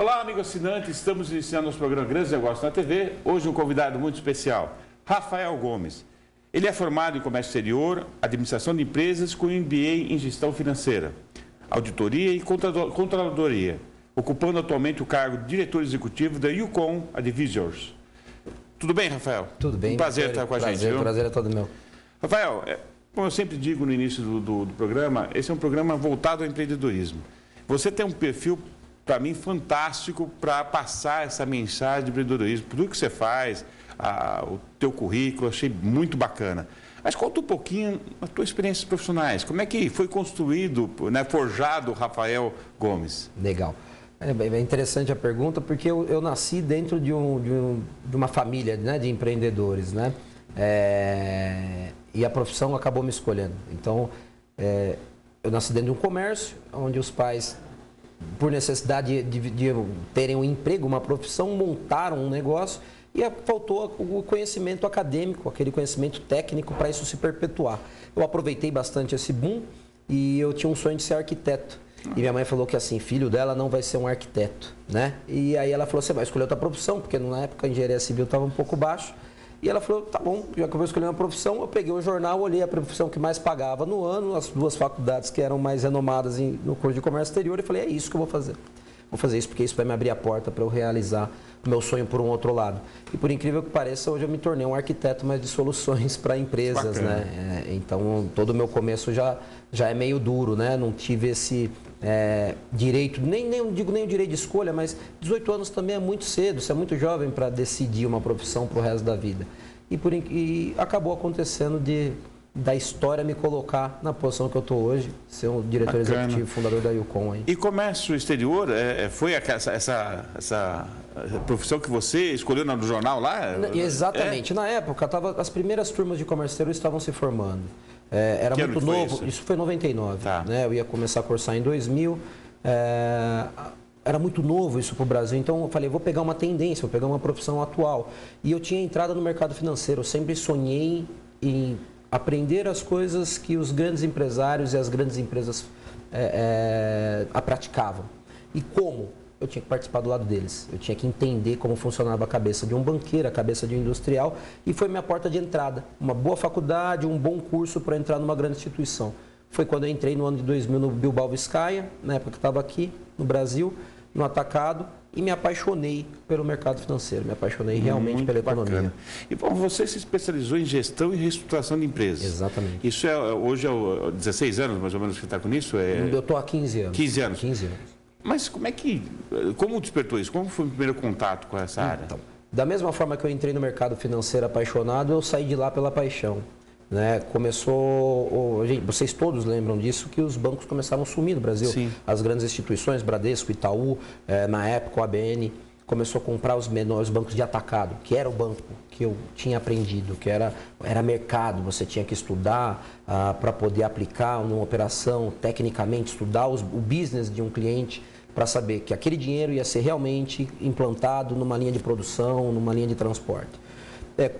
Olá, amigo assinante, estamos iniciando nosso programa Grandes Negócios na TV. Hoje um convidado muito especial, Rafael Gomes. Ele é formado em Comércio Exterior, Administração de Empresas com MBA em Gestão Financeira, Auditoria e Controladoria, ocupando atualmente o cargo de diretor executivo da Yukon Advisors. Tudo bem, Rafael? Tudo bem. Um prazer estar com a gente. O prazer é todo meu. Rafael, como eu sempre digo no início do programa, esse é um programa voltado ao empreendedorismo. Você tem um perfil, para mim, fantástico para passar essa mensagem de empreendedorismo. Tudo que você faz, o teu currículo, achei muito bacana. Mas conta um pouquinho das tuas experiências profissionais. Como é que foi construído, né, forjado o Rafael Gomes? Legal. É interessante a pergunta, porque eu nasci dentro de uma família, né, de empreendedores, né? E a profissão acabou me escolhendo. Então, eu nasci dentro de um comércio, onde os pais, por necessidade de terem um emprego, uma profissão, montaram um negócio e faltou o conhecimento acadêmico, aquele conhecimento técnico para isso se perpetuar. Eu aproveitei bastante esse boom e eu tinha um sonho de ser arquiteto. E minha mãe falou que assim, filho dela não vai ser um arquiteto, né? E aí ela falou, você vai escolher outra profissão, porque na época a engenharia civil estava um pouco baixo. E ela falou, tá bom, já que eu vou escolher uma profissão, eu peguei o jornal, olhei a profissão que mais pagava no ano, as duas faculdades que eram mais renomadas no curso de comércio exterior, e falei, é isso que eu vou fazer. Vou fazer isso porque isso vai me abrir a porta para eu realizar o meu sonho por um outro lado. E por incrível que pareça, hoje eu me tornei um arquiteto, mas de soluções para empresas, né? Então, todo o meu começo já é meio duro, né? Não tive esse direito, nem digo nem o direito de escolha, mas 18 anos também é muito cedo, você é muito jovem para decidir uma profissão para o resto da vida. E acabou acontecendo da história me colocar na posição que eu estou hoje, ser um diretor executivo, fundador da Yukon. Aí. E comércio exterior, foi essa profissão que você escolheu no jornal lá? Exatamente. Na época, as primeiras turmas de comércio exterior estavam se formando. Era muito novo, isso foi em 99. Tá. Né? Eu ia começar a cursar em 2000. Era muito novo isso para o Brasil, então eu falei, vou pegar uma tendência, vou pegar uma profissão atual. E eu tinha entrada no mercado financeiro, eu sempre sonhei em aprender as coisas que os grandes empresários e as grandes empresas praticavam. E como? Eu tinha que participar do lado deles. Eu tinha que entender como funcionava a cabeça de um banqueiro, a cabeça de um industrial. E foi minha porta de entrada. Uma boa faculdade, um bom curso para entrar numa grande instituição. Foi quando eu entrei no ano de 2000 no Bilbao Vizcaya, na época que estava aqui no Brasil, no atacado. E me apaixonei pelo mercado financeiro, me apaixonei realmente muito pela economia. Bacana. E bom, você se especializou em gestão e reestruturação de empresas. Exatamente. Isso hoje é 16 anos, mais ou menos, que você está com isso? Eu estou há 15 anos. 15 anos. 15 anos. Mas como despertou isso? Como foi o primeiro contato com essa área? Então, da mesma forma que eu entrei no mercado financeiro apaixonado, eu saí de lá pela paixão. Né? Vocês todos lembram disso, que os bancos começaram a sumir no Brasil. Sim. As grandes instituições, Bradesco, Itaú, na época o ABN, começou a comprar os menores bancos de atacado, que era o banco que eu tinha aprendido, que era mercado, você tinha que estudar para poder aplicar numa operação, tecnicamente, estudar o business de um cliente, para saber que aquele dinheiro ia ser realmente implantado numa linha de produção, numa linha de transporte.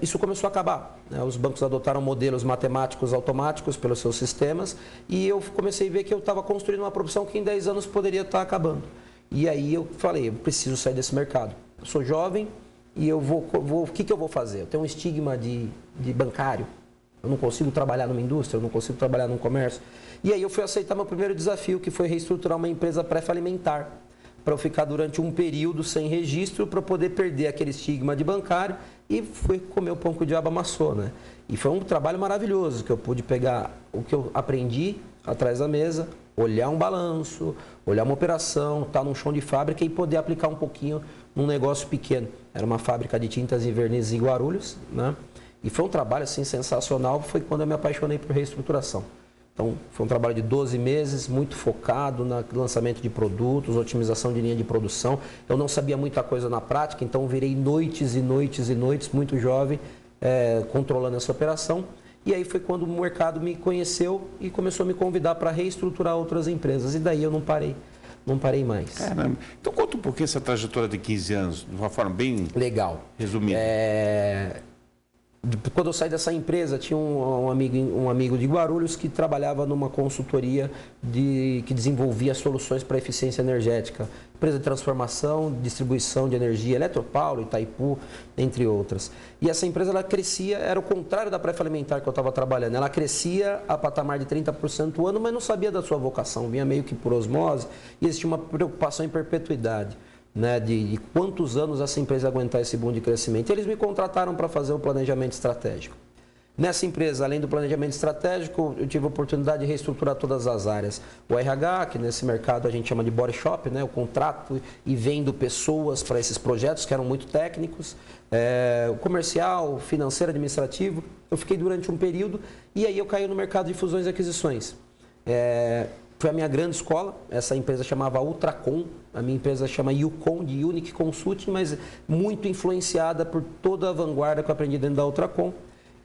Isso começou a acabar. Né? Os bancos adotaram modelos matemáticos automáticos pelos seus sistemas e eu comecei a ver que eu estava construindo uma profissão que em 10 anos poderia estar acabando. E aí eu falei, eu preciso sair desse mercado. Eu sou jovem e o que eu vou fazer? Eu tenho um estigma de bancário. Eu não consigo trabalhar numa indústria, eu não consigo trabalhar num comércio. E aí eu fui aceitar meu primeiro desafio, que foi reestruturar uma empresa pré-falimentar, para eu ficar durante um período sem registro, para poder perder aquele estigma de bancário e fui comer o pão que o diabo amassou, né? E foi um trabalho maravilhoso, que eu pude pegar o que eu aprendi atrás da mesa, olhar um balanço, olhar uma operação, estar num chão de fábrica e poder aplicar um pouquinho num negócio pequeno. Era uma fábrica de tintas e vernizes em Guarulhos, né? E foi um trabalho assim sensacional, foi quando eu me apaixonei por reestruturação. Então, foi um trabalho de 12 meses, muito focado no lançamento de produtos, otimização de linha de produção. Eu não sabia muita coisa na prática, então virei noites e noites e noites, muito jovem, controlando essa operação. E aí foi quando o mercado me conheceu e começou a me convidar para reestruturar outras empresas. E daí eu não parei mais. Caramba. Então conta um pouquinho essa trajetória de 15 anos, de uma forma bem legal, resumida. Quando eu saí dessa empresa, tinha um amigo de Guarulhos que trabalhava numa consultoria que desenvolvia soluções para eficiência energética. Empresa de transformação, distribuição de energia, Eletropaulo, Itaipu, entre outras. E essa empresa, ela crescia, era o contrário da pré-falimentar que eu estava trabalhando. Ela crescia a patamar de 30% ao ano, mas não sabia da sua vocação, vinha meio que por osmose, e existia uma preocupação em perpetuidade. Né, de quantos anos essa empresa aguentar esse boom de crescimento. Eles me contrataram para fazer o planejamento estratégico. Nessa empresa, além do planejamento estratégico, eu tive a oportunidade de reestruturar todas as áreas. O RH, que nesse mercado a gente chama de body shop, né, o contrato e vendo pessoas para esses projetos que eram muito técnicos, o comercial, financeiro, administrativo. Eu fiquei durante um período e aí eu caí no mercado de fusões e aquisições. Foi a minha grande escola, essa empresa chamava Ultracom, a minha empresa chama Ucom, de Unique Consulting, mas muito influenciada por toda a vanguarda que eu aprendi dentro da Ultracom.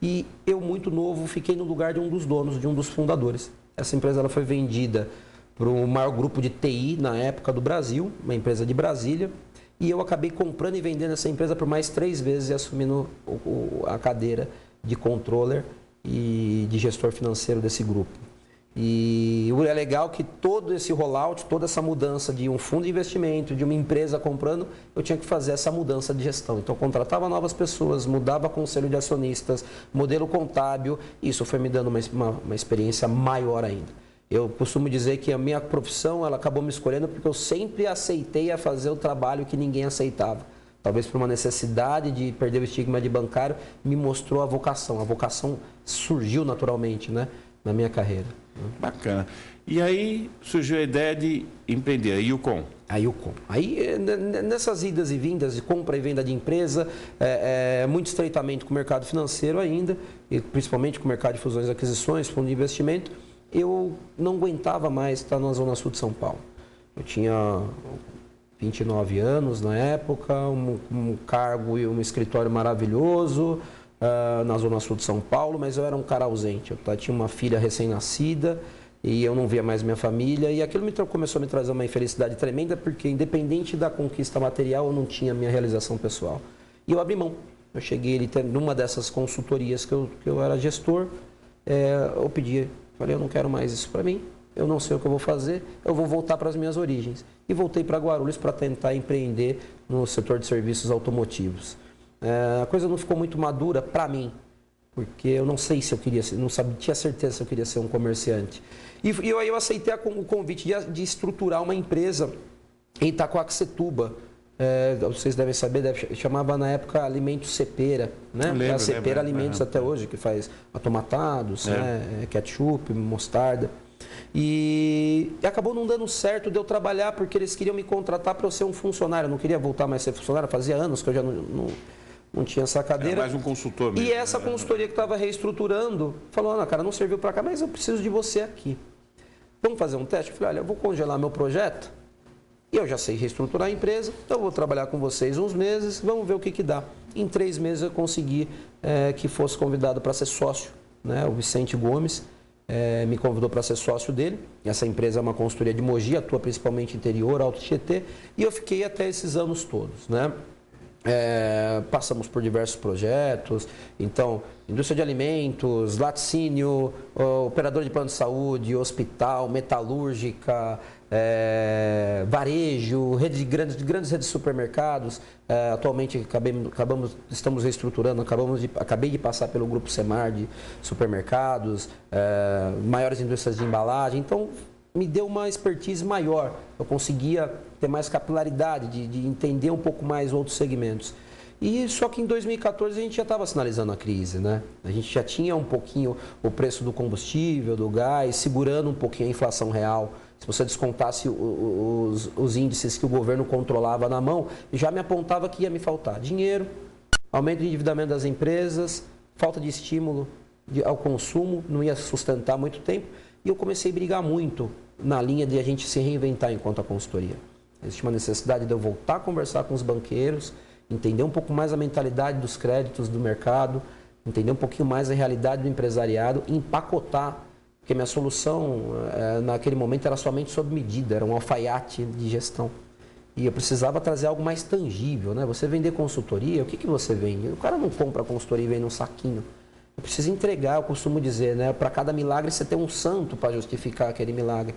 E eu, muito novo, fiquei no lugar de um dos donos, de um dos fundadores. Essa empresa ela foi vendida para o maior grupo de TI na época do Brasil, uma empresa de Brasília, e eu acabei comprando e vendendo essa empresa por mais 3 vezes e assumindo a cadeira de controller e de gestor financeiro desse grupo. E é legal que todo esse rollout, toda essa mudança de um fundo de investimento, de uma empresa comprando, eu tinha que fazer essa mudança de gestão. Então, eu contratava novas pessoas, mudava conselho de acionistas, modelo contábil, isso foi me dando uma experiência maior ainda. Eu costumo dizer que a minha profissão, ela acabou me escolhendo porque eu sempre aceitei a fazer o trabalho que ninguém aceitava. Talvez por uma necessidade de perder o estigma de bancário, me mostrou a vocação. A vocação surgiu naturalmente, né, na minha carreira. Bacana. E aí surgiu a ideia de empreender, a Ucom. A Ucom. Aí, nessas idas e vindas de compra e venda de empresa, muito estreitamento com o mercado financeiro ainda, e principalmente com o mercado de fusões e aquisições, fundo de investimento, eu não aguentava mais estar na Zona Sul de São Paulo. Eu tinha 29 anos na época, um cargo e um escritório maravilhoso, na Zona Sul de São Paulo, mas eu era um cara ausente. Eu tinha uma filha recém-nascida e eu não via mais minha família. E aquilo começou a me trazer uma infelicidade tremenda, porque independente da conquista material, eu não tinha minha realização pessoal. E eu abri mão. Eu cheguei numa dessas consultorias que eu era gestor, eu pedi, falei, eu não quero mais isso para mim, eu não sei o que eu vou fazer, eu vou voltar para as minhas origens. E voltei para Guarulhos para tentar empreender no setor de serviços automotivos. A coisa não ficou muito madura para mim, porque eu não sei se eu queria ser, não sabia, tinha certeza se eu queria ser um comerciante. E aí eu aceitei o convite de estruturar uma empresa em Itacoaxetuba. Vocês devem saber, chamava na época Alimentos Cepera, né? Lembro, a Cepera Alimentos até hoje, que faz atomatados, né? Ketchup, mostarda. E acabou não dando certo de eu trabalhar, porque eles queriam me contratar para eu ser um funcionário. Eu não queria voltar mais a ser funcionário, fazia anos que eu já não tinha essa cadeira. Era mais um consultor mesmo. E essa consultoria que estava reestruturando falou, Ana, cara, não serviu para cá, mas eu preciso de você aqui. Vamos fazer um teste? Eu falei, olha, eu vou congelar meu projeto e eu já sei reestruturar a empresa, então eu vou trabalhar com vocês uns meses, vamos ver o que dá. Em 3 meses eu consegui que fosse convidado para ser sócio, né? O Vicente Gomes me convidou para ser sócio dele. Essa empresa é uma consultoria de Mogi, atua principalmente interior, Alto Tietê, e eu fiquei até esses anos todos, né? Passamos por diversos projetos, então, indústria de alimentos, laticínio, operador de plano de saúde, hospital, metalúrgica, varejo, grandes redes de supermercados. Atualmente estamos reestruturando, acabei de passar pelo grupo Semar de supermercados, maiores indústrias de embalagem, então me deu uma expertise maior, eu conseguia ter mais capilaridade, de entender um pouco mais outros segmentos. E só que em 2014 a gente já estava sinalizando a crise, né? A gente já tinha um pouquinho o preço do combustível, do gás, segurando um pouquinho a inflação real. Se você descontasse os índices que o governo controlava na mão, já me apontava que ia me faltar dinheiro, aumento de endividamento das empresas, falta de estímulo ao consumo, não ia sustentar muito tempo. E eu comecei a brigar muito na linha de a gente se reinventar enquanto a consultoria. Existe uma necessidade de eu voltar a conversar com os banqueiros, entender um pouco mais a mentalidade dos créditos do mercado, entender um pouquinho mais a realidade do empresariado, empacotar, porque minha solução naquele momento era somente sob medida, era um alfaiate de gestão. E eu precisava trazer algo mais tangível, né? Você vender consultoria, o que você vende? O cara não compra consultoria e vende um saquinho. Eu preciso entregar, eu costumo dizer, né? Para cada milagre você tem um santo para justificar aquele milagre.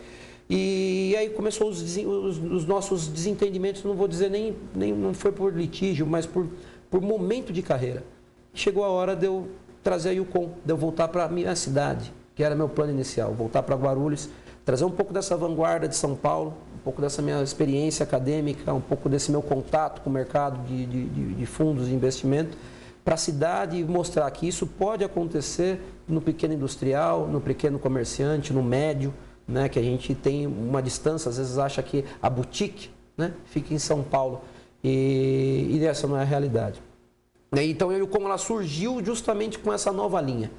E aí começou os nossos desentendimentos, não vou dizer não foi por litígio, mas por momento de carreira. Chegou a hora de eu trazer a Yukon, de eu voltar para a minha cidade, que era meu plano inicial, voltar para Guarulhos, trazer um pouco dessa vanguarda de São Paulo, um pouco dessa minha experiência acadêmica, um pouco desse meu contato com o mercado de fundos de investimento, para a cidade e mostrar que isso pode acontecer no pequeno industrial, no pequeno comerciante, no médio, né, que a gente tem uma distância, às vezes acha que a boutique, né, fica em São Paulo e essa não é a realidade. Então, como ela surgiu justamente com essa nova linha,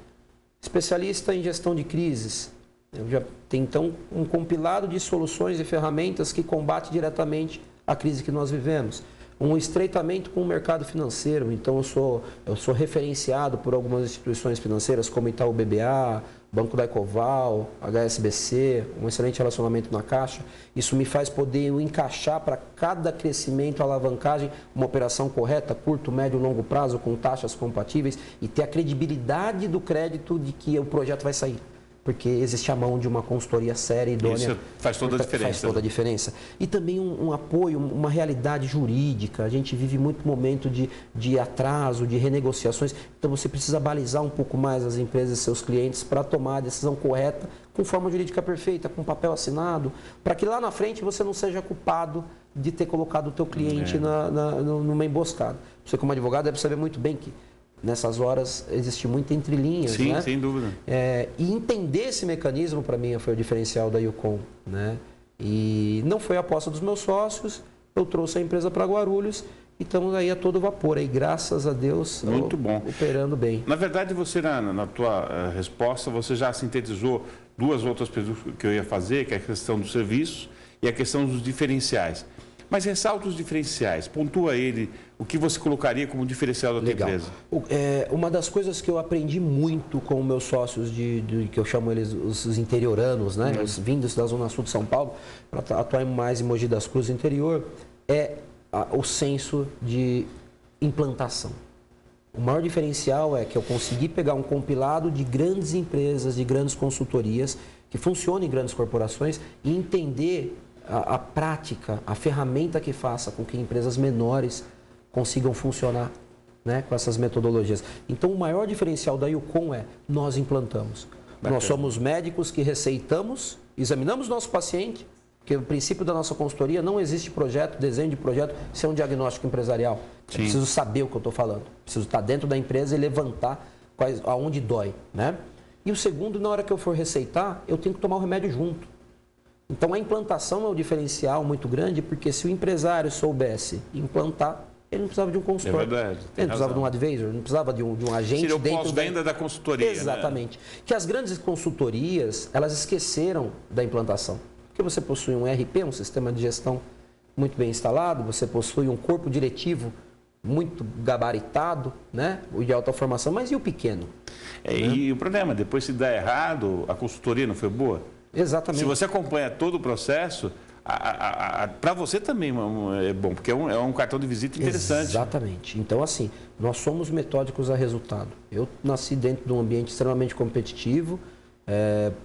especialista em gestão de crises, eu já tenho então um compilado de soluções e ferramentas que combate diretamente a crise que nós vivemos. Um estreitamento com o mercado financeiro, então eu sou referenciado por algumas instituições financeiras como Itaú BBA, Banco da Ecoval, HSBC, um excelente relacionamento na Caixa. Isso me faz poder encaixar para cada crescimento, alavancagem, uma operação correta, curto, médio e longo prazo, com taxas compatíveis e ter a credibilidade do crédito de que o projeto vai sair. Porque existe a mão de uma consultoria séria e idônea. Isso faz toda a diferença. Faz toda a diferença. E também um apoio, uma realidade jurídica. A gente vive muito momento de atraso, de renegociações. Então você precisa balizar um pouco mais as empresas e seus clientes para tomar a decisão correta, com forma jurídica perfeita, com papel assinado, para que lá na frente você não seja culpado de ter colocado o teu cliente numa emboscada. Você como advogado deve saber muito bem que nessas horas existe muita entrelinhas, sim, né? Sem dúvida. E entender esse mecanismo, para mim, foi o diferencial da Yukon, né? E não foi a aposta dos meus sócios, eu trouxe a empresa para Guarulhos e estamos aí a todo vapor, aí, graças a Deus, muito bom, operando bem. Na verdade, você, na tua resposta, você já sintetizou duas outras perguntas que eu ia fazer, que é a questão do serviço e a questão dos diferenciais. Mas ressalta os diferenciais, pontua ele, o que você colocaria como diferencial da tua empresa? Uma das coisas que eu aprendi muito com meus sócios, que eu chamo eles os interioranos, né? Os vindos da Zona Sul de São Paulo, para atuar mais em Mogi das Cruzes interior, é o senso de implantação. O maior diferencial é que eu consegui pegar um compilado de grandes empresas, de grandes consultorias, que funcionam em grandes corporações e entender a prática, a ferramenta que faça com que empresas menores consigam funcionar, né, com essas metodologias. Então, o maior diferencial da Yukon é nós implantamos. Bacana. Nós somos médicos que receitamos, examinamos nosso paciente, porque o princípio da nossa consultoria não existe projeto, desenho de projeto, sem um diagnóstico empresarial. Eu preciso saber o que eu estou falando. Preciso estar dentro da empresa e levantar aonde dói, né? E o segundo, na hora que eu for receitar, eu tenho que tomar o remédio junto. Então, a implantação é um diferencial muito grande, porque se o empresário soubesse implantar, ele não precisava de um consultor. É verdade. Ele não precisava de um advisor, não precisava de um agente. Seria o pós-venda da consultoria. Exatamente. Né? Que as grandes consultorias, elas esqueceram da implantação. Porque você possui um ERP, um sistema de gestão muito bem instalado, você possui um corpo diretivo muito gabaritado, né? De alta formação, mas e o pequeno? Né? E o problema, depois se dá errado, a consultoria não foi boa? Exatamente. Se você acompanha todo o processo, para você também é bom, porque é um cartão de visita interessante. Exatamente. Então, assim, nós somos metódicos a resultado. Eu nasci dentro de um ambiente extremamente competitivo,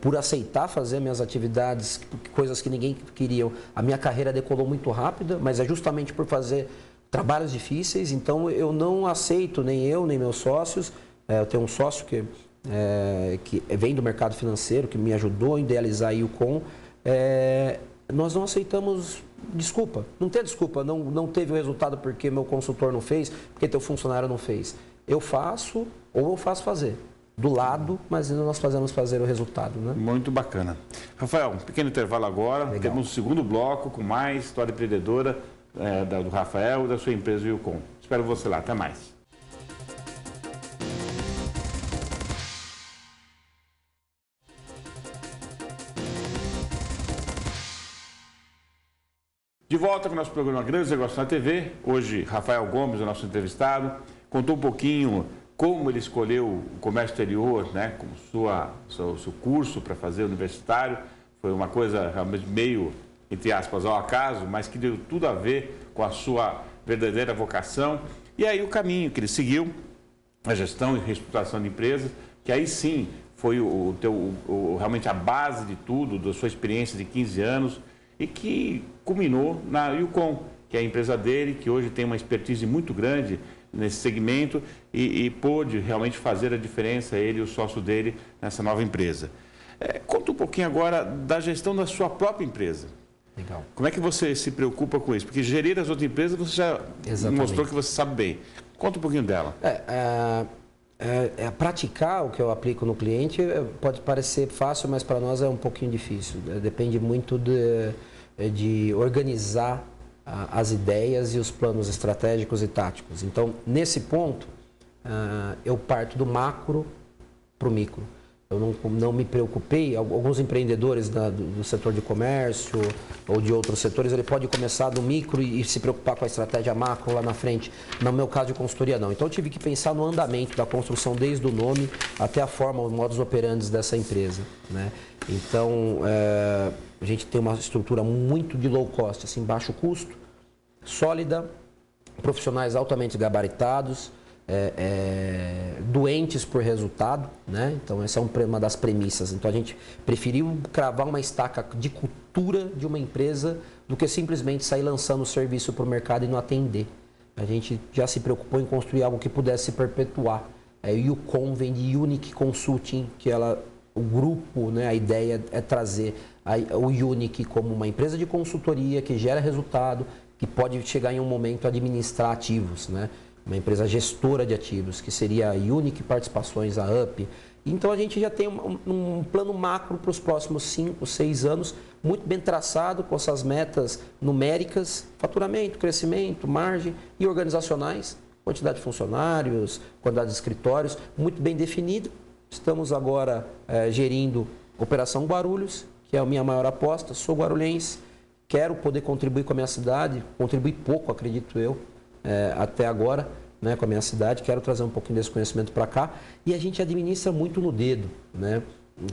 por aceitar fazer minhas atividades, coisas que ninguém queria. A minha carreira decolou muito rápida, mas é justamente por fazer trabalhos difíceis. Então, eu não aceito, nem eu, nem meus sócios. Eu tenho um sócio que vem do mercado financeiro, que me ajudou a idealizar a Yukon, nós não aceitamos desculpa. Não tem desculpa, não teve o resultado porque meu consultor não fez, porque teu funcionário não fez. Eu faço ou eu faço fazer. Do lado, mas nós fazemos fazer o resultado. Né? Muito bacana. Rafael, um pequeno intervalo agora. Legal. Temos o segundo bloco com mais história empreendedora do Rafael e da sua empresa Yukon. Espero você lá. Até mais. De volta com o nosso programa Grandes Negócios na TV. Hoje, Rafael Gomes, o nosso entrevistado, contou um pouquinho como ele escolheu o comércio exterior, né, como seu curso para fazer universitário. Foi uma coisa realmente meio entre aspas, ao acaso, mas que deu tudo a ver com a sua verdadeira vocação. E aí o caminho que ele seguiu, a gestão e reestruturação de empresas, que aí sim foi realmente a base de tudo, da sua experiência de 15 anos, e que culminou na Ucom, que é a empresa dele, que hoje tem uma expertise muito grande nesse segmento e pôde realmente fazer a diferença, ele e o sócio dele, nessa nova empresa. Conta um pouquinho agora da gestão da sua própria empresa. Legal. Como é que você se preocupa com isso? Porque gerir as outras empresas você já mostrou que você sabe bem. Conta um pouquinho dela. Praticar o que eu aplico no cliente pode parecer fácil, mas para nós é um pouquinho difícil. Depende muito de organizar as ideias e os planos estratégicos e táticos. Então, nesse ponto, eu parto do macro para o micro. Eu não me preocupei, alguns empreendedores do setor de comércio ou de outros setores, ele pode começar do micro e se preocupar com a estratégia macro lá na frente. No meu caso de consultoria, não. Então eu tive que pensar no andamento da construção, desde o nome até a forma, os modus operandi dessa empresa, né? Então, a gente tem uma estrutura muito de low cost, assim, baixo custo, sólida, profissionais altamente gabaritados, doentes por resultado, né? Então essa é uma das premissas. Então a gente preferiu cravar uma estaca de cultura de uma empresa do que simplesmente sair lançando o serviço para o mercado e não atender. A gente já se preocupou em construir algo que pudesse se perpetuar. E o Ucom vem de Unique Consulting, que o grupo, né, a ideia é trazer o Unique como uma empresa de consultoria que gera resultado, que pode chegar em um momento a administrar ativos, né? Uma empresa gestora de ativos, que seria a Unique Participações, a UP. Então a gente já tem um plano macro para os próximos 5, 6 anos, muito bem traçado, com essas metas numéricas, faturamento, crescimento, margem e organizacionais, quantidade de funcionários, quantidade de escritórios, muito bem definido. Estamos agora gerindo Operação Guarulhos, que é a minha maior aposta. Sou guarulhense, quero poder contribuir com a minha cidade, contribuir pouco, acredito eu, até agora, né, com a minha cidade. Quero trazer um pouquinho desse conhecimento para cá. E a gente administra muito no dedo, né?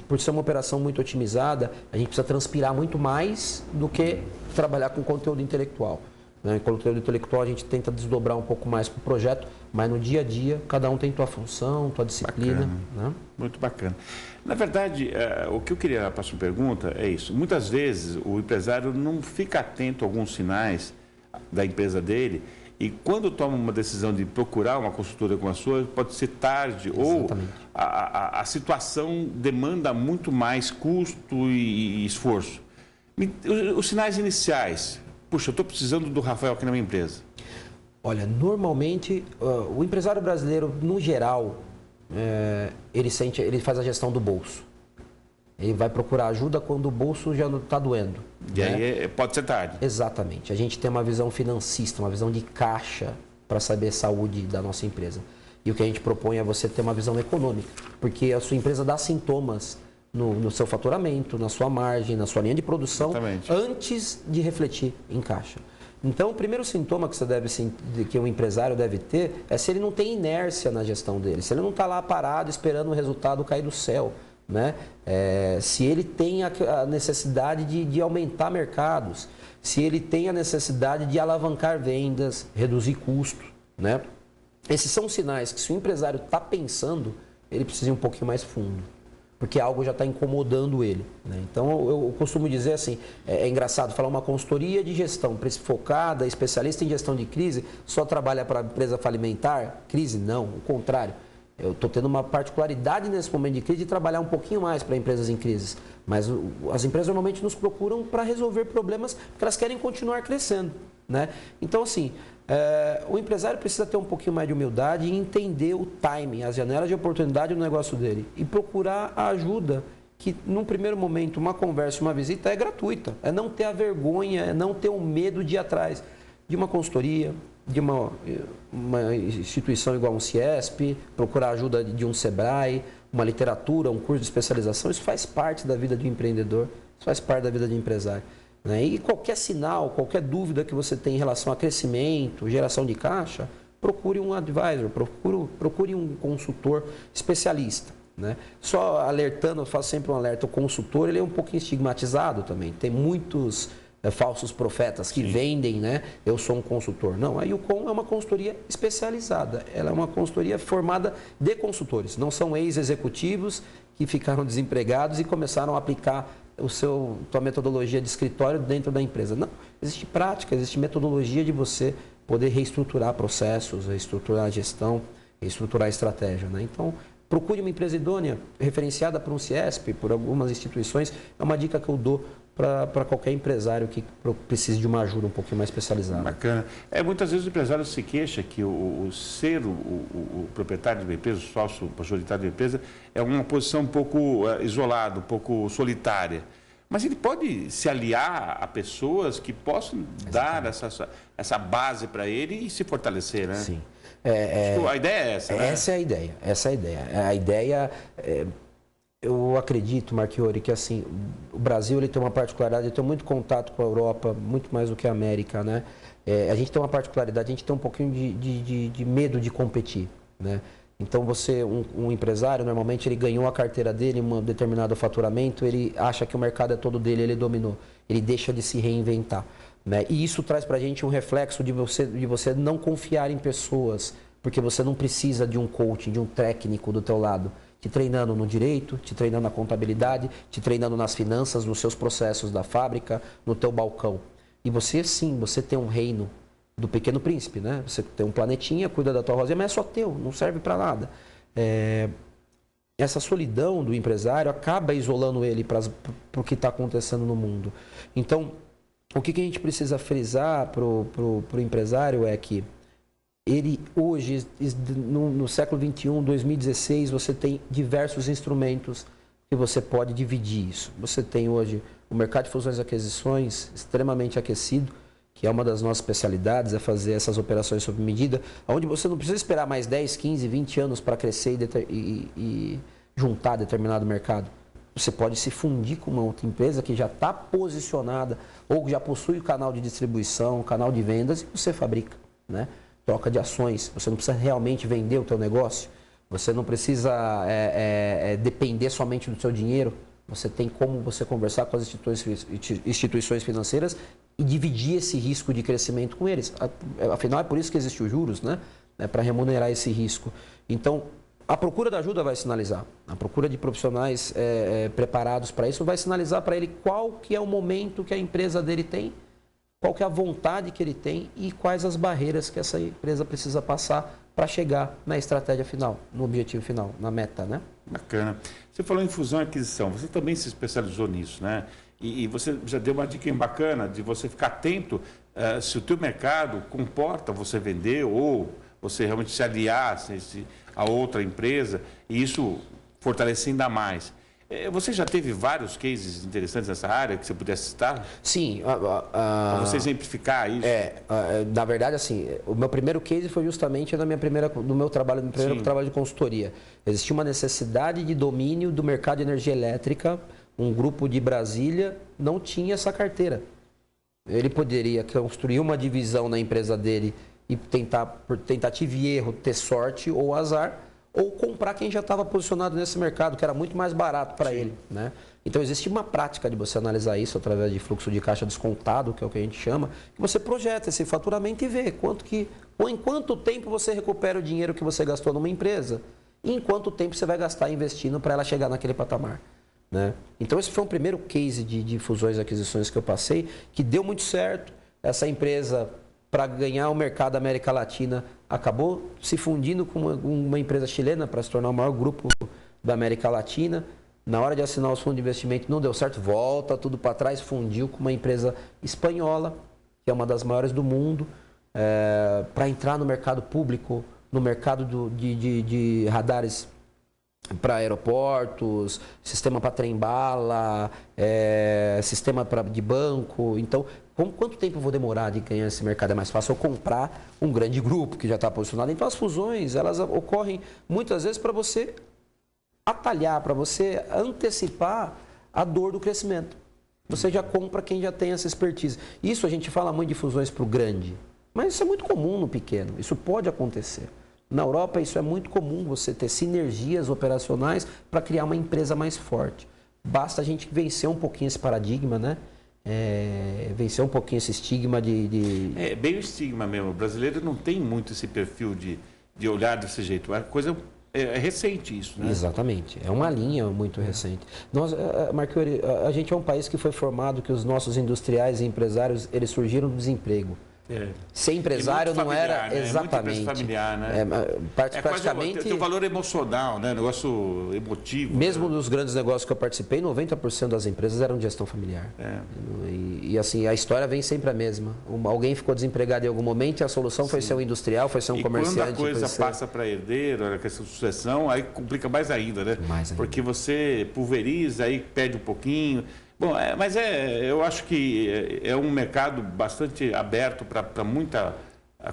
Por ser uma operação muito otimizada, a gente precisa transpirar muito mais do que trabalhar com conteúdo intelectual, né? Com conteúdo intelectual a gente tenta desdobrar um pouco mais para o projeto, mas no dia a dia cada um tem sua função, sua disciplina. Né? Muito bacana. Na verdade, o que eu queria, a próxima pergunta é isso. Muitas vezes o empresário não fica atento a alguns sinais da empresa dele, e quando toma uma decisão de procurar uma consultoria como a sua, pode ser tarde. Exatamente. Ou a situação demanda muito mais custo e esforço. Os sinais iniciais, puxa, eu estou precisando do Rafael aqui na minha empresa. Olha, normalmente o empresário brasileiro, no geral, ele faz a gestão do bolso. Ele vai procurar ajuda quando o bolso já está doendo. E aí pode ser tarde. Exatamente. A gente tem uma visão financista, uma visão de caixa para saber a saúde da nossa empresa. E o que a gente propõe é você ter uma visão econômica, porque a sua empresa dá sintomas no seu faturamento, na sua margem, na sua linha de produção, exatamente, antes de refletir em caixa. Então, o primeiro sintoma que um empresário deve ter é se ele não tem inércia na gestão dele, se ele não está lá parado esperando o resultado cair do céu, né? Se ele tem a necessidade de aumentar mercados, se ele tem a necessidade de alavancar vendas, reduzir custos, né? Esses são sinais que, se o empresário está pensando, ele precisa ir um pouquinho mais fundo, porque algo já está incomodando ele, né? Então eu costumo dizer assim, é engraçado falar, uma consultoria de gestão focada, especialista em gestão de crise, só trabalha para a empresa falimentar? Crise? Não, o contrário. Eu estou tendo uma particularidade nesse momento de crise de trabalhar um pouquinho mais para empresas em crise. Mas as empresas normalmente nos procuram para resolver problemas porque elas querem continuar crescendo, né? Então, assim, o empresário precisa ter um pouquinho mais de humildade e entender o timing, as janelas de oportunidade do negócio dele e procurar a ajuda que, num primeiro momento, uma conversa, uma visita é gratuita. É não ter a vergonha, é não ter o medo de ir atrás de uma consultoria, de uma instituição igual um CIESP, procurar ajuda de um SEBRAE, uma literatura, um curso de especialização. Isso faz parte da vida de um empreendedor, isso faz parte da vida de um empresário, né? E qualquer sinal, qualquer dúvida que você tem em relação a crescimento, geração de caixa, procure um advisor, procure um consultor especialista, né? Só alertando, eu faço sempre um alerta, o consultor ele é um pouquinho estigmatizado também, tem muitos falsos profetas que vendem, né? Eu sou um consultor. Não, a Yucom é uma consultoria especializada. Ela é uma consultoria formada de consultores. Não são ex-executivos que ficaram desempregados e começaram a aplicar tua metodologia de escritório dentro da empresa. Não, existe prática, existe metodologia de você poder reestruturar processos, reestruturar a gestão, reestruturar a estratégia, né? Então, procure uma empresa idônea, referenciada por um CIESP, por algumas instituições. É uma dica que eu dou para qualquer empresário que precise de uma ajuda um pouquinho mais especializada. Bacana. Muitas vezes o empresário se queixa que o proprietário de uma empresa, o sócio majoritário de uma empresa, é uma posição um pouco isolada, um pouco solitária. Mas ele pode se aliar a pessoas que possam dar essa base para ele e se fortalecer, né? Sim. A ideia é essa, né? Essa é a ideia. Essa é a ideia. A ideia eu acredito, Marchiori, que assim, o Brasil ele tem uma particularidade, eu tenho muito contato com a Europa, muito mais do que a América, né? A gente tem uma particularidade, a gente tem um pouquinho de medo de competir, né? Então você, um empresário, normalmente ele ganhou a carteira dele, um determinado faturamento, ele acha que o mercado é todo dele, ele dominou, ele deixa de se reinventar, né? E isso traz pra gente um reflexo de você não confiar em pessoas, porque você não precisa de um coaching, de um técnico do teu lado, te treinando no direito, te treinando na contabilidade, te treinando nas finanças, nos seus processos da fábrica, no teu balcão. E você sim, você tem um reino do Pequeno Príncipe, né? Você tem um planetinha, cuida da tua rosinha, mas é só teu, não serve para nada. Essa solidão do empresário acaba isolando ele para o que está acontecendo no mundo. Então, o que a gente precisa frisar para o empresário é que ele hoje, no século XXI, 2016, você tem diversos instrumentos que você pode dividir isso. Você tem hoje o mercado de fusões e aquisições extremamente aquecido, que é uma das nossas especialidades, é fazer essas operações sob medida, onde você não precisa esperar mais 10, 15, 20 anos para crescer e juntar determinado mercado. Você pode se fundir com uma outra empresa que já está posicionada ou que já possui o canal de distribuição, o canal de vendas e você fabrica, né? Troca de ações, você não precisa realmente vender o teu negócio, você não precisa depender somente do seu dinheiro, você tem como você conversar com as instituições financeiras e dividir esse risco de crescimento com eles. Afinal, é por isso que existe os juros, né? Para remunerar esse risco. Então, a procura da ajuda vai sinalizar, a procura de profissionais preparados para isso vai sinalizar para ele qual que é o momento que a empresa dele tem, qual que é a vontade que ele tem e quais as barreiras que essa empresa precisa passar para chegar na estratégia final, no objetivo final, na meta, né? Bacana. Você falou em fusão e aquisição, você também se especializou nisso, né? E você já deu uma dica bacana de você ficar atento se o teu mercado comporta você vender ou você realmente se aliar a outra empresa e isso fortalecer ainda mais. Você já teve vários cases interessantes nessa área que você pudesse citar? Sim. Para você exemplificar isso. Na verdade, assim, o meu primeiro case foi justamente no meu trabalho, no primeiro trabalho de consultoria. Existia uma necessidade de domínio do mercado de energia elétrica, um grupo de Brasília não tinha essa carteira. Ele poderia construir uma divisão na empresa dele e tentar, por tentativa e erro, ter sorte ou azar, ou comprar quem já estava posicionado nesse mercado, que era muito mais barato para ele, né? Então, existe uma prática de você analisar isso através de fluxo de caixa descontado, que é o que a gente chama, que você projeta esse faturamento e vê em quanto tempo você recupera o dinheiro que você gastou numa empresa e em quanto tempo você vai gastar investindo para ela chegar naquele patamar, né? Então, esse foi um primeiro case de fusões e aquisições que eu passei, que deu muito certo. Essa empresa, para ganhar o mercado da América Latina, acabou se fundindo com uma empresa chilena para se tornar o maior grupo da América Latina. Na hora de assinar os fundos de investimento não deu certo, volta tudo para trás, fundiu com uma empresa espanhola, que é uma das maiores do mundo, para entrar no mercado público, no mercado de radares para aeroportos, sistema para trem-bala, sistema de banco. Então, quanto tempo eu vou demorar de ganhar esse mercado? É mais fácil eu comprar um grande grupo que já está posicionado. Então, as fusões, elas ocorrem muitas vezes para você atalhar, para você antecipar a dor do crescimento. Você já compra quem já tem essa expertise. Isso a gente fala muito de fusões para o grande, mas isso é muito comum no pequeno. Isso pode acontecer. Na Europa, isso é muito comum, você ter sinergias operacionais para criar uma empresa mais forte. Basta a gente vencer um pouquinho esse paradigma, né? vencer um pouquinho esse estigma de... É bem o estigma mesmo. O brasileiro não tem muito esse perfil de olhar desse jeito. A coisa é recente isso, né? Exatamente. É uma linha muito recente. Nós, Marchiori, a gente é um país que foi formado que os nossos industriais e empresários, eles surgiram do desemprego. Ser empresário não era exatamente. É muito familiar, né? Praticamente. Tem o valor emocional, né? Negócio emotivo. Mesmo nos grandes negócios que eu participei, 90% das empresas eram de gestão familiar. E assim, a história vem sempre a mesma. Alguém ficou desempregado em algum momento e a solução foi ser um industrial, foi ser um comerciante. Quando a coisa passa para herdeiro, a questão de sucessão, aí complica mais ainda, né? Porque você pulveriza, aí perde um pouquinho. Bom, eu acho que é um mercado bastante aberto para muita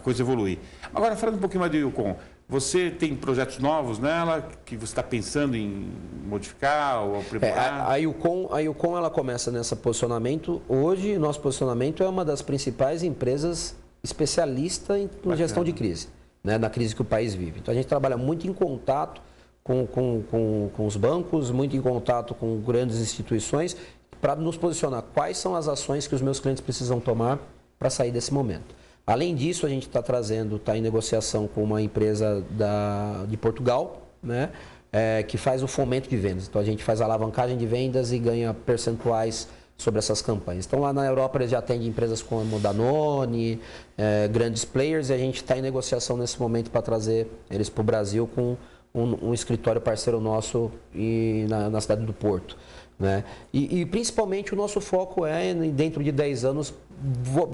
coisa evoluir. Agora, falando um pouquinho mais do Yukon, você tem projetos novos nela que você está pensando em modificar ou aprimorar? A Yukon ela começa nesse posicionamento. Hoje, nosso posicionamento é uma das principais empresas especialistas em gestão de crise, né, na crise que o país vive. Então, a gente trabalha muito em contato com os bancos, muito em contato com grandes instituições, para nos posicionar quais são as ações que os meus clientes precisam tomar para sair desse momento. Além disso, a gente está em negociação com uma empresa de Portugal, né, que faz o fomento de vendas. Então, a gente faz a alavancagem de vendas e ganha percentuais sobre essas campanhas. Então, lá na Europa, eles já atendem empresas como Danone, grandes players, e a gente está em negociação nesse momento para trazer eles para o Brasil com um escritório parceiro nosso na cidade do Porto. Né? E principalmente o nosso foco dentro de 10 anos,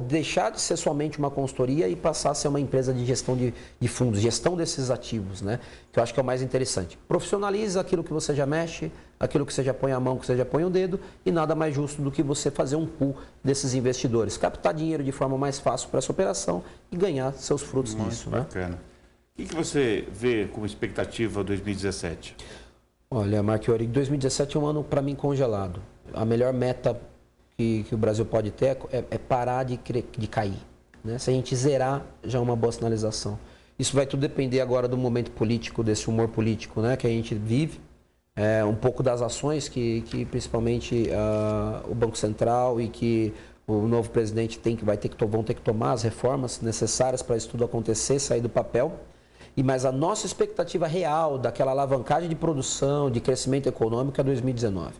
deixar de ser somente uma consultoria e passar a ser uma empresa de gestão de fundos, gestão desses ativos, né? Que eu acho que é o mais interessante. Profissionaliza aquilo que você já mexe, aquilo que você já põe a mão, que você já põe o dedo, e nada mais justo do que você fazer um pool desses investidores, captar dinheiro de forma mais fácil para essa operação e ganhar seus frutos nisso. Bacana. Né? O que você vê como expectativa 2017? Olha, Marchiori, 2017 é um ano para mim congelado. A melhor meta que o Brasil pode ter é parar de cair. Né? Se a gente zerar, já é uma boa sinalização. Isso vai tudo depender agora do momento político, desse humor político, né, que a gente vive. Um pouco das ações que principalmente o Banco Central e que o novo presidente vão ter que tomar as reformas necessárias para isso tudo acontecer, sair do papel. Mas a nossa expectativa real daquela alavancagem de produção, de crescimento econômico é 2019.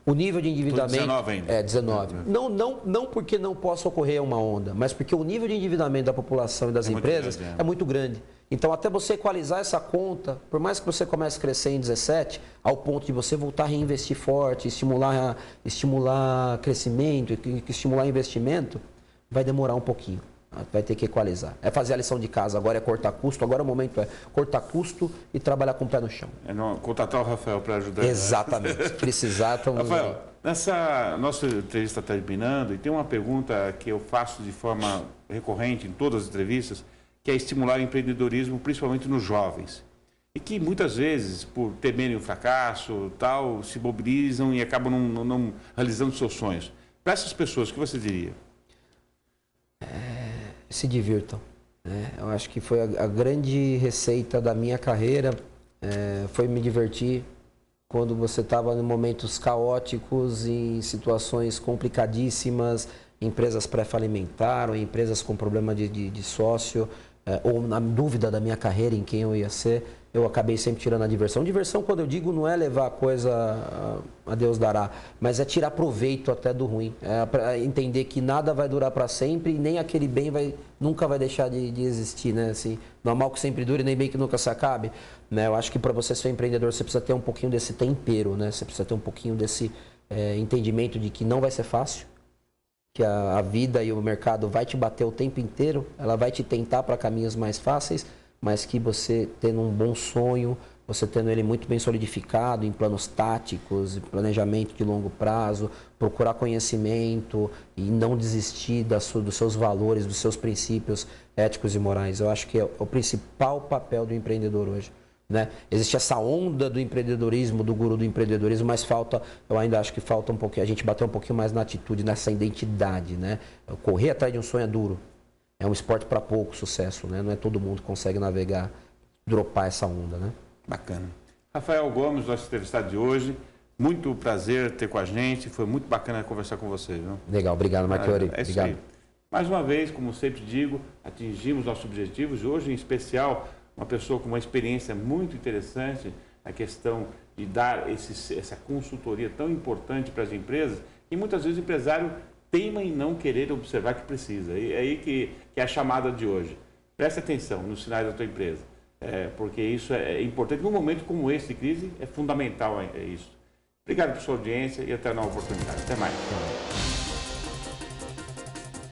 O nível de endividamento... 19 ainda. 19. Não porque não possa ocorrer uma onda, mas porque o nível de endividamento da população e das empresas é muito grande. Então, até você equalizar essa conta, por mais que você comece a crescer em 17, ao ponto de você voltar a reinvestir forte, estimular crescimento, estimular investimento, vai demorar um pouquinho. Vai ter que equalizar. É fazer a lição de casa, agora é cortar custo, agora o momento é cortar custo e trabalhar com o pé no chão. Contratar o Rafael para ajudar. Exatamente. Precisar, estamos... Rafael, nessa nossa entrevista está terminando e tem uma pergunta que eu faço de forma recorrente em todas as entrevistas, que é estimular o empreendedorismo, principalmente nos jovens. E que muitas vezes, por temerem o fracasso, tal, se mobilizam e acabam não realizando seus sonhos. Para essas pessoas, o que você diria? Se divirtam. Né? Eu acho que foi a grande receita da minha carreira, foi me divertir quando você estava em momentos caóticos, em situações complicadíssimas, empresas pré-falimentaram, empresas com problema de sócio, ou na dúvida da minha carreira em quem eu ia ser, eu acabei sempre tirando a diversão. Diversão, quando eu digo, não é levar a coisa a Deus dará, mas é tirar proveito até do ruim. É para entender que nada vai durar para sempre e nem aquele bem nunca vai deixar de existir, né? Assim, não há mal que sempre dure, nem bem que nunca se acabe. Né? Eu acho que para você ser empreendedor, você precisa ter um pouquinho desse tempero, né? Você precisa ter um pouquinho desse entendimento de que não vai ser fácil, que a vida e o mercado vai te bater o tempo inteiro, ela vai te tentar para caminhos mais fáceis, mas que você tendo um bom sonho, você tendo ele muito bem solidificado em planos táticos, planejamento de longo prazo, procurar conhecimento e não desistir dos seus valores, dos seus princípios éticos e morais. Eu acho que é o principal papel do empreendedor hoje. Né? Existe essa onda do empreendedorismo, do guru do empreendedorismo, mas eu ainda acho que falta um pouquinho, a gente bater um pouquinho mais na atitude, nessa identidade. Né? Correr atrás de um sonho é duro. É um esporte para pouco sucesso, né? Não é todo mundo que consegue navegar, dropar essa onda, né? Bacana. Rafael Gomes, nosso entrevistado de hoje, Muito prazer ter com a gente, foi muito bacana conversar com você, viu? Legal, obrigado, Marchiori. É isso Obrigado. aí. Mais uma vez, como sempre digo, atingimos nossos objetivos. Hoje, em especial, uma pessoa com uma experiência muito interessante, a questão de dar essa consultoria tão importante para as empresas, e muitas vezes o empresário teima em não querer observar que precisa. E é aí que é a chamada de hoje. Preste atenção nos sinais da tua empresa, porque isso é importante. Num momento como esse de crise, é fundamental isso. Obrigado por sua audiência e até a nova oportunidade. Até mais.